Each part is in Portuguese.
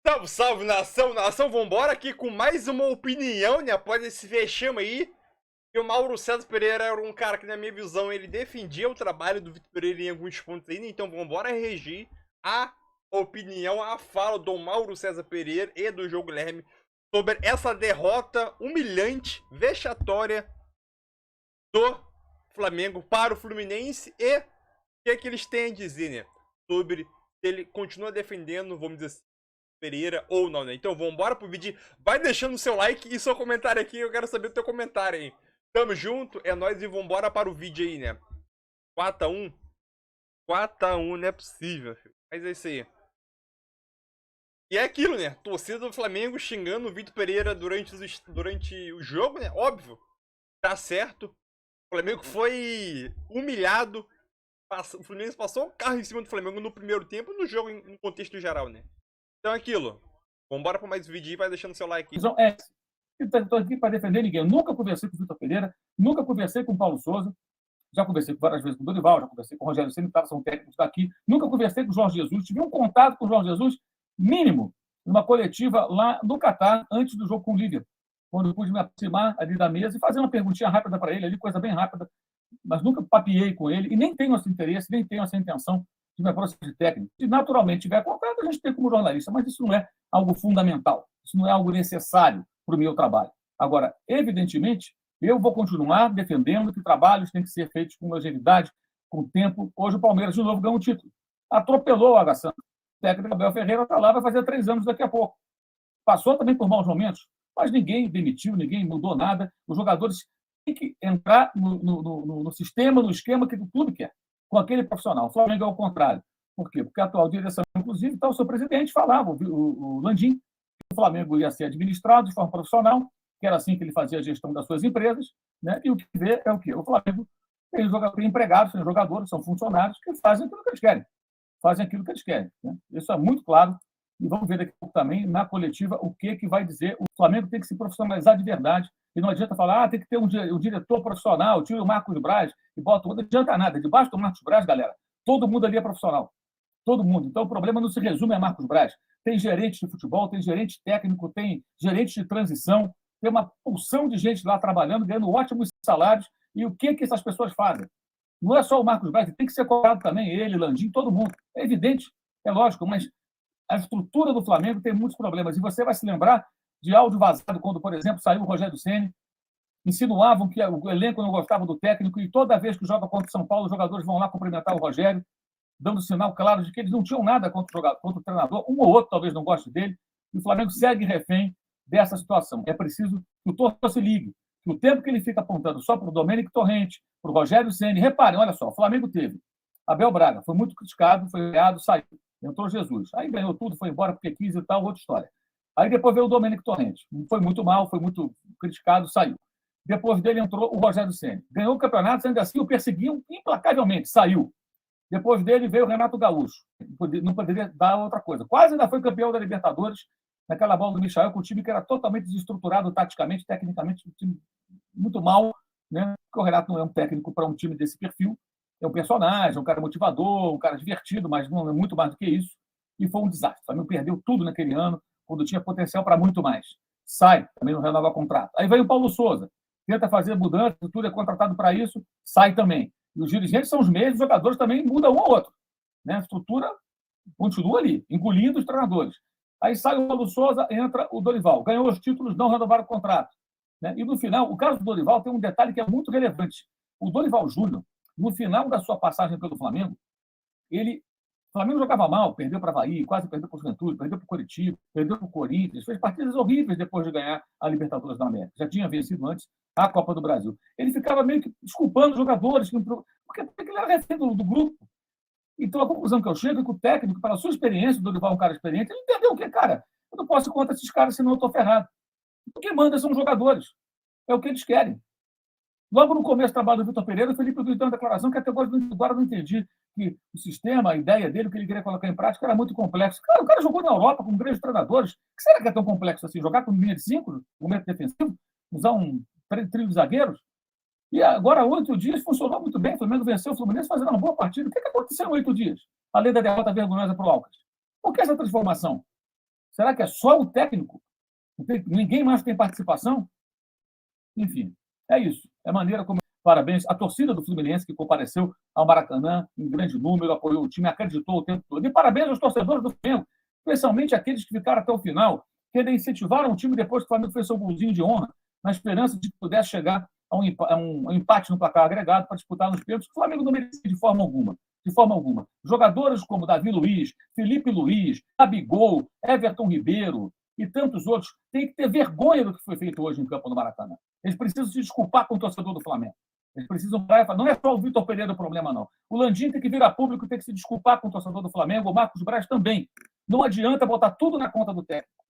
Salve, salve, nação, nação, vambora aqui com mais uma opinião, né, após esse vexame aí, que o Mauro César Pereira era um cara que, na minha visão, ele defendia o trabalho do Vitor Pereira em alguns pontos aí, né? Então vambora regir a opinião, a fala do Mauro César Pereira e do João Guilherme sobre essa derrota humilhante, vexatória do Flamengo para o Fluminense e o que é que eles têm a dizer, né, sobre se ele continua defendendo, vamos dizer assim, Pereira ou não, né? Então vambora pro vídeo. Vai deixando o seu like e seu comentário aqui. Eu quero saber o teu comentário aí. Tamo junto, é nóis e vambora para o vídeo aí, né? 4x1. 4x1 não é possível, filho. Mas é isso aí. E é aquilo, né? Torcida do Flamengo xingando o Vitor Pereira durante o jogo, né? Óbvio. Tá certo. O Flamengo foi humilhado. O Fluminense passou o carro em cima do Flamengo no primeiro tempo no jogo em contexto geral, né? Então é aquilo. Vambora para mais um vídeo e vai deixando seu like. Estou aqui para defender ninguém. Eu nunca conversei com o Vitor Pereira, nunca conversei com o Paulo Souza, já conversei várias vezes com o Dorival, já conversei com o Rogério Ceni, que são técnicos daqui, nunca conversei com o Jorge Jesus, tive um contato com o Jorge Jesus mínimo, numa coletiva lá no Catar, antes do jogo com o Liverpool, quando eu pude me aproximar ali da mesa e fazer uma perguntinha rápida para ele, ali, coisa bem rápida, mas nunca papiei com ele, e nem tenho esse interesse, nem tenho essa intenção de me aproximar de técnico. Se naturalmente tiver contato, a gente tem como jornalista, mas isso não é algo fundamental, isso não é algo necessário para o meu trabalho. Agora, evidentemente, eu vou continuar defendendo que trabalhos têm que ser feitos com longevidade, com tempo. Hoje o Palmeiras, de novo, ganhou um título. Atropelou o Água Santa. O técnico Abel Ferreira está lá, vai fazer 3 anos daqui a pouco. Passou também por maus momentos, mas ninguém demitiu, ninguém mudou nada. Os jogadores têm que entrar no sistema, no esquema que o clube quer, com aquele profissional. O Flamengo é o contrário. Por quê? Porque a atual direção, inclusive, o seu presidente falava, o Landim, que o Flamengo ia ser administrado de forma profissional, que era assim que ele fazia a gestão das suas empresas, né? E o que vê é o quê? O Flamengo tem empregados, tem jogadores, são funcionários que fazem aquilo que eles querem. Fazem aquilo que eles querem. Né? Isso é muito claro. E vamos ver daqui a pouco também, na coletiva, o que vai dizer. O Flamengo tem que se profissionalizar de verdade. E não adianta falar, tem que ter um diretor profissional, tira o Marcos Braz e bota o. Não adianta nada. Debaixo do Marcos Braz, galera, todo mundo ali é profissional. Todo mundo. Então, o problema não se resume a Marcos Braz. Tem gerente de futebol, tem gerente técnico, tem gerente de transição, tem uma porção de gente lá trabalhando, ganhando ótimos salários. E o que essas pessoas fazem? Não é só o Marcos Braz, tem que ser cobrado também, ele, Landim, todo mundo. É evidente, é lógico, mas a estrutura do Flamengo tem muitos problemas. E você vai se lembrar de áudio vazado, quando, por exemplo, saiu o Rogério Ceni, insinuavam que o elenco não gostava do técnico, e toda vez que joga contra o São Paulo, os jogadores vão lá cumprimentar o Rogério, dando sinal claro de que eles não tinham nada contra o jogador, contra o treinador, um ou outro talvez não goste dele, e o Flamengo segue refém dessa situação. É preciso que o torcedor se ligue, que o tempo que ele fica apontando só para o Domênico Torrente, para o Rogério Ceni, reparem, olha só, o Flamengo teve Abel Braga, foi muito criticado, foi ganhado, saiu, entrou Jesus, aí ganhou tudo, foi embora porque quis e tal, outra história. Aí depois veio o Domênico Torrente, foi muito mal, foi muito criticado, saiu. Depois dele entrou o Rogério Ceni, ganhou o campeonato, ainda assim o perseguiam implacavelmente, saiu. Depois dele veio o Renato Gaúcho. Não poderia dar outra coisa. Quase ainda foi campeão da Libertadores, naquela bola do Michael, com um time que era totalmente desestruturado taticamente, tecnicamente, um time muito mal, né? Porque o Renato não é um técnico para um time desse perfil. É um personagem, um cara motivador, um cara divertido, mas não é muito mais do que isso. E foi um desastre. O Flamengo perdeu tudo naquele ano, quando tinha potencial para muito mais. Sai, também não renova contrato. Aí vem o Paulo Souza, tenta fazer mudança, tudo é contratado para isso, sai também. E os dirigentes são os mesmos, os jogadores também mudam um ou outro. Né? A estrutura continua ali, engolindo os treinadores. Aí sai o Paulo Souza, entra o Dorival. Ganhou os títulos, não renovaram o contrato. Né? E no final, o caso do Dorival tem um detalhe que é muito relevante. O Dorival Júnior, no final da sua passagem pelo Flamengo, o Flamengo jogava mal, perdeu para o Avaí, quase perdeu para o Juventude, perdeu para o Coritiba, perdeu para o Corinthians, fez partidas horríveis depois de ganhar a Libertadores da América. Já tinha vencido antes a Copa do Brasil. Ele ficava meio que desculpando os jogadores, porque ele era refém do grupo. Então, a conclusão que eu chego é que o técnico, pela sua experiência, o Dorival é um cara experiente, ele entendeu o que, cara? Eu não posso ir contra esses caras, senão eu estou ferrado. O que manda são os jogadores. É o que eles querem. Logo no começo do trabalho do Vitor Pereira, o Felipe deu uma declaração que até agora não entendi, que o sistema, a ideia dele, o que ele queria colocar em prática, era muito complexo. Cara, o cara jogou na Europa com grandes treinadores. O que será que é tão complexo assim? Jogar com linha de 5, momento defensivo, usar um trio de zagueiros? E agora, 8 dias, funcionou muito bem. O Flamengo venceu o Fluminense fazendo uma boa partida. O que aconteceu em 8 dias? Além da derrota vergonhosa para o Alcas. Por que essa transformação? Será que é só o técnico? Ninguém mais tem participação? Enfim, é isso. É a maneira como. Parabéns à torcida do Fluminense que compareceu ao Maracanã em grande número, apoiou o time, acreditou o tempo todo. E parabéns aos torcedores do Flamengo, especialmente aqueles que ficaram até o final, que ainda incentivaram o time depois que o Flamengo fez seu golzinho de honra, na esperança de que pudesse chegar a um empate no placar agregado para disputar nos pênaltis, que o Flamengo não merecia de forma alguma. De forma alguma. Jogadores como Davi Luiz, Felipe Luiz, Gabigol, Everton Ribeiro e tantos outros têm que ter vergonha do que foi feito hoje em campo no Maracanã. Eles precisam se desculpar com o torcedor do Flamengo. Eles precisam. Não é só o Vitor Pereira o problema, não. O Landim tem que vir a público, tem que se desculpar com o torcedor do Flamengo, o Marcos Braz também. Não adianta botar tudo na conta do técnico.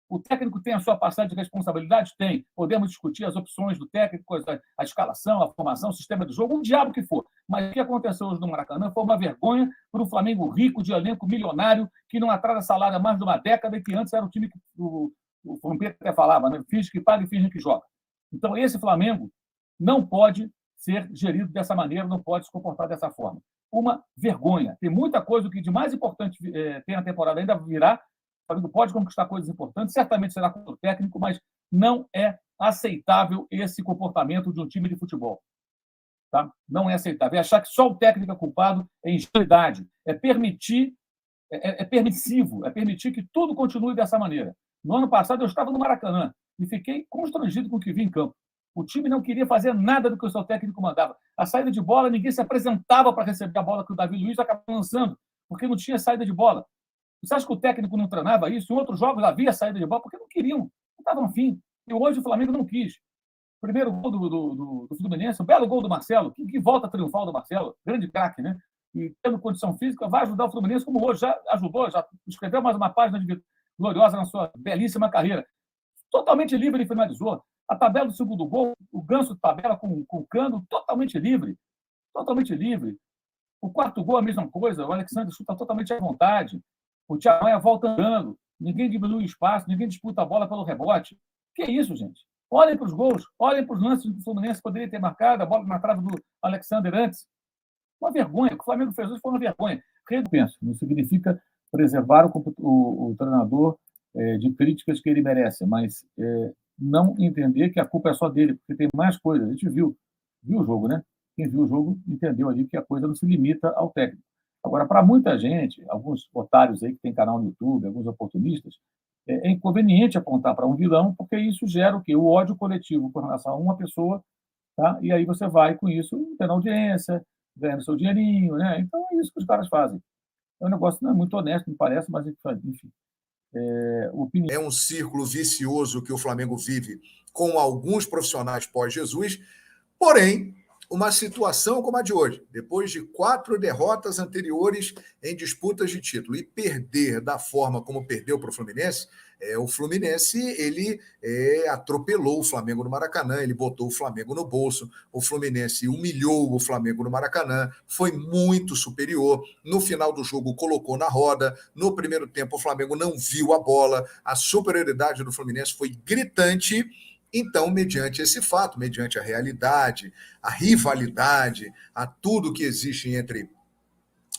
O técnico tem a sua passagem de responsabilidade? Tem. Podemos discutir as opções do técnico, a escalação, a formação, o sistema de jogo, o diabo que for. Mas o que aconteceu hoje no Maracanã foi uma vergonha para um Flamengo rico, de elenco milionário, que não atrasa salário há mais de uma década e que antes era o time que o Vampeta até falava, né? Finge que paga e finge que joga. Então, esse Flamengo não pode ser gerido dessa maneira, não pode se comportar dessa forma. Uma vergonha. Tem muita coisa, o que de mais importante tem na temporada ainda virá. O Flamengo pode conquistar coisas importantes, certamente será com o técnico, mas não é aceitável esse comportamento de um time de futebol. Tá? Não é aceitável. É achar que só o técnico é culpado, é ingenuidade, é permitir, é permissivo, é permitir que tudo continue dessa maneira. No ano passado, eu estava no Maracanã e fiquei constrangido com o que vi em campo. O time não queria fazer nada do que o seu técnico mandava. A saída de bola, ninguém se apresentava para receber a bola que o Davi Luiz acabou lançando, porque não tinha saída de bola. Você acha que o técnico não treinava isso? Em outros jogos havia saída de bola, porque não queriam, não estavam afim. E hoje o Flamengo não quis. Primeiro gol do Fluminense, um belo gol do Marcelo, que volta triunfal do Marcelo, grande craque, né? E tendo condição física, vai ajudar o Fluminense, como hoje já ajudou, já escreveu mais uma página gloriosa na sua belíssima carreira. Totalmente livre e finalizou. A tabela do segundo gol, o ganso de tabela com o Cano, totalmente livre. Totalmente livre. O quarto gol, a mesma coisa. O Alexandre chuta totalmente à vontade. O Thiago Maia volta andando. Ninguém diminui o espaço, ninguém disputa a bola pelo rebote. Que é isso, gente? Olhem para os gols, olhem para os lances do Fluminense, poderia ter marcado a bola na trave do Alexander antes. Uma vergonha. O que o Flamengo fez hoje foi uma vergonha. Eu penso, não significa preservar o treinador de críticas que ele merece, mas não entender que a culpa é só dele, porque tem mais coisas. A gente viu o jogo, né? Quem viu o jogo entendeu ali que a coisa não se limita ao técnico. Agora, para muita gente, alguns otários aí que tem canal no YouTube, alguns oportunistas, é inconveniente apontar para um vilão, porque isso gera o quê? O ódio coletivo com relação a uma pessoa, tá? E aí você vai com isso tendo audiência, ganhando seu dinheirinho, né? Então é isso que os caras fazem. É um negócio não é muito honesto, me parece, mas enfim. É um círculo vicioso que o Flamengo vive com alguns profissionais pós-Jesus, porém, uma situação como a de hoje, depois de 4 derrotas anteriores em disputas de título e perder da forma como perdeu para o Fluminense ele atropelou o Flamengo no Maracanã, ele botou o Flamengo no bolso, o Fluminense humilhou o Flamengo no Maracanã, foi muito superior, no final do jogo colocou na roda, no primeiro tempo o Flamengo não viu a bola, a superioridade do Fluminense foi gritante. Então, mediante esse fato, mediante a realidade, a rivalidade, a tudo que existe entre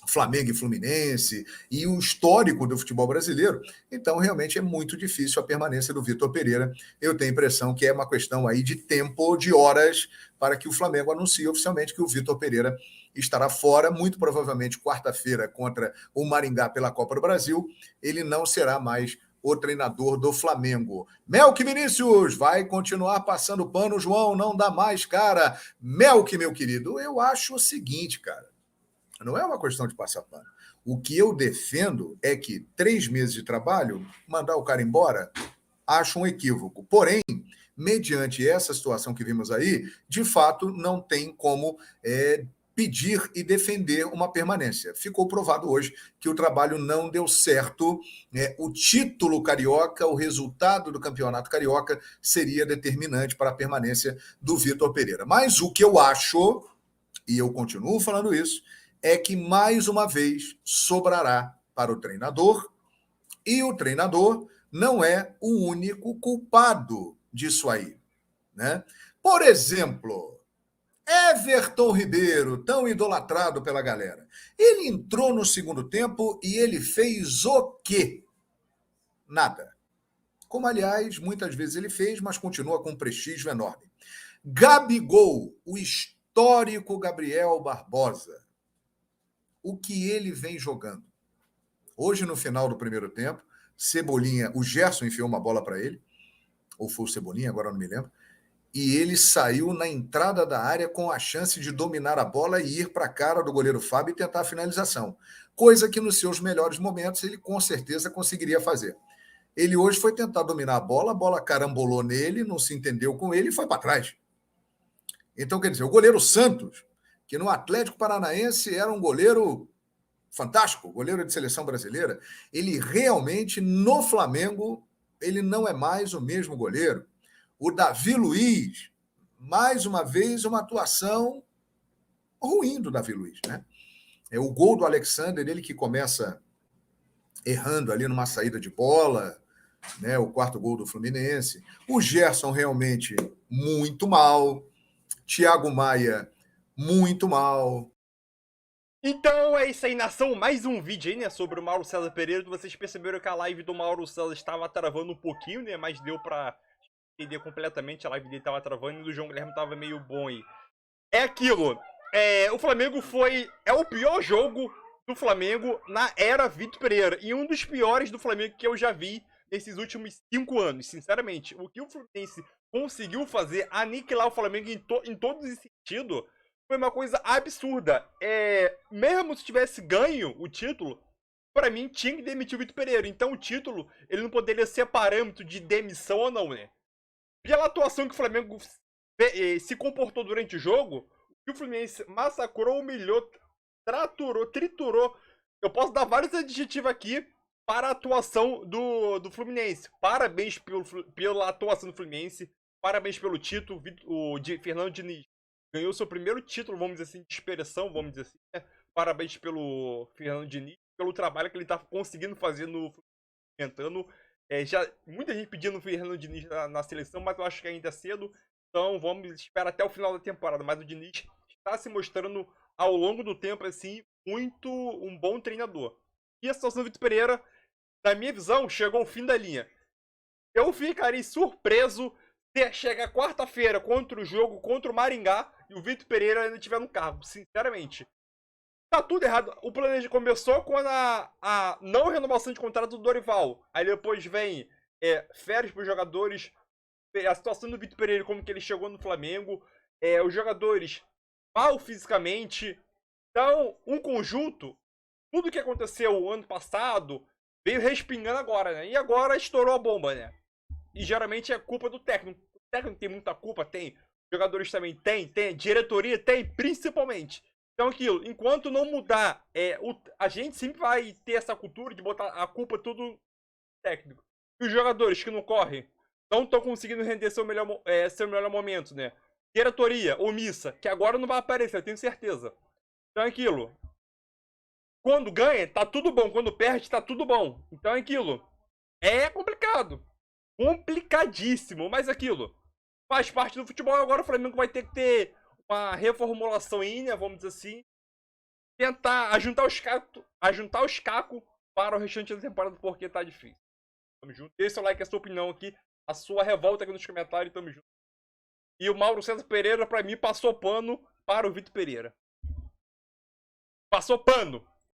Flamengo e Fluminense e o histórico do futebol brasileiro, então realmente é muito difícil a permanência do Vitor Pereira. Eu tenho a impressão que é uma questão aí de tempo, de horas, para que o Flamengo anuncie oficialmente que o Vitor Pereira estará fora, muito provavelmente quarta-feira contra o Maringá pela Copa do Brasil. Ele não será mais o treinador do Flamengo. Melk Vinícius vai continuar passando pano, João, não dá mais, cara. Melk, meu querido, eu acho o seguinte, cara, não é uma questão de passar pano. O que eu defendo é que 3 meses de trabalho, mandar o cara embora, acho um equívoco. Porém, mediante essa situação que vimos aí, de fato, não tem como pedir e defender uma permanência. Ficou provado hoje que o trabalho não deu certo. O título carioca, o resultado do campeonato carioca seria determinante para a permanência do Vitor Pereira. Mas o que eu acho, e eu continuo falando isso, é que mais uma vez sobrará para o treinador, e o treinador não é o único culpado disso aí, né? Por exemplo, Everton Ribeiro, tão idolatrado pela galera. Ele entrou no segundo tempo e ele fez o quê? nada. Como, aliás, muitas vezes ele fez, mas continua com um prestígio enorme. Gabigol, o histórico Gabriel Barbosa. O que ele vem jogando? Hoje, no final do primeiro tempo, Cebolinha, o Gerson enfiou uma bola para ele, ou foi o Cebolinha, agora não me lembro, e ele saiu na entrada da área com a chance de dominar a bola e ir para a cara do goleiro Fábio e tentar a finalização. Coisa que nos seus melhores momentos ele com certeza conseguiria fazer. Ele hoje foi tentar dominar a bola carambolou nele, não se entendeu com ele e foi para trás. Então, quer dizer, o goleiro Santos, que no Atlético Paranaense era um goleiro fantástico, goleiro de seleção brasileira, ele realmente, no Flamengo, ele não é mais o mesmo goleiro. O Davi Luiz, mais uma vez, uma atuação ruim do Davi Luiz, né? É o gol do Alexander, ele que começa errando ali numa saída de bola, né? O quarto gol do Fluminense. O Gerson realmente muito mal. Thiago Maia, muito mal. Então é isso aí, nação. Mais um vídeo aí, né? Sobre o Mauro César Pereira. Vocês perceberam que a live do Mauro César estava travando um pouquinho, né? Mas deu pra entender completamente. A live dele estava travando e do João Guilherme estava meio bom aí. É aquilo. O Flamengo é o pior jogo do Flamengo na era Vitor Pereira. E um dos piores do Flamengo que eu já vi nesses últimos 5 anos, sinceramente. O que o Fluminense conseguiu fazer, aniquilar o Flamengo em todos os sentidos, foi uma coisa absurda. Mesmo se tivesse ganho o título, pra mim tinha que demitir o Vitor Pereira. Então o título, ele não poderia ser parâmetro de demissão ou não, né? Pela atuação que o Flamengo se comportou durante o jogo, que o Fluminense massacrou, humilhou, triturou. Eu posso dar vários adjetivos aqui para a atuação do Fluminense. Parabéns pela atuação do Fluminense. Parabéns pelo título. O Fernando Diniz ganhou seu primeiro título, vamos dizer assim, de expressão, vamos dizer assim, né? Parabéns pelo Fernando Diniz, pelo trabalho que ele está conseguindo fazer no Fluminense. Muita gente pedindo o Fernando Diniz na seleção, mas eu acho que ainda é cedo. Então vamos esperar até o final da temporada. Mas o Diniz está se mostrando ao longo do tempo assim muito um bom treinador. E a situação do Vitor Pereira, na minha visão, chegou ao fim da linha. Eu ficaria surpreso se chegar quarta-feira contra o jogo contra o Maringá e o Vitor Pereira ainda estiver no cargo, sinceramente. Tá tudo errado. O planejamento começou com a não renovação de contrato do Dorival. Aí depois vem férias para os jogadores. A situação do Vitor Pereira, como que ele chegou no Flamengo. Os jogadores mal fisicamente. Então, um conjunto. Tudo que aconteceu ano passado veio respingando agora, né? E agora estourou a bomba, né? E geralmente é culpa do técnico. O técnico tem muita culpa? Tem. Os jogadores também tem. Diretoria tem, principalmente. Então aquilo, enquanto não mudar, a gente sempre vai ter essa cultura de botar a culpa tudo no técnico. E os jogadores que não correm, não estão conseguindo render seu melhor momento, né? Diretoria omissa, que agora não vai aparecer, eu tenho certeza. Então é aquilo. Quando ganha, tá tudo bom. Quando perde, tá tudo bom. Então é aquilo. É complicado. Complicadíssimo. Mas aquilo. Faz parte do futebol. Agora o Flamengo vai ter que ter uma reformulação ínea, vamos dizer assim. Tentar ajuntar os cacos para o restante da temporada, porque tá difícil. Tamo junto. Deixa seu like, a sua opinião aqui. A sua revolta aqui nos comentários. Tamo junto. E o Mauro César Pereira, pra mim, passou pano para o Vitor Pereira. Passou pano.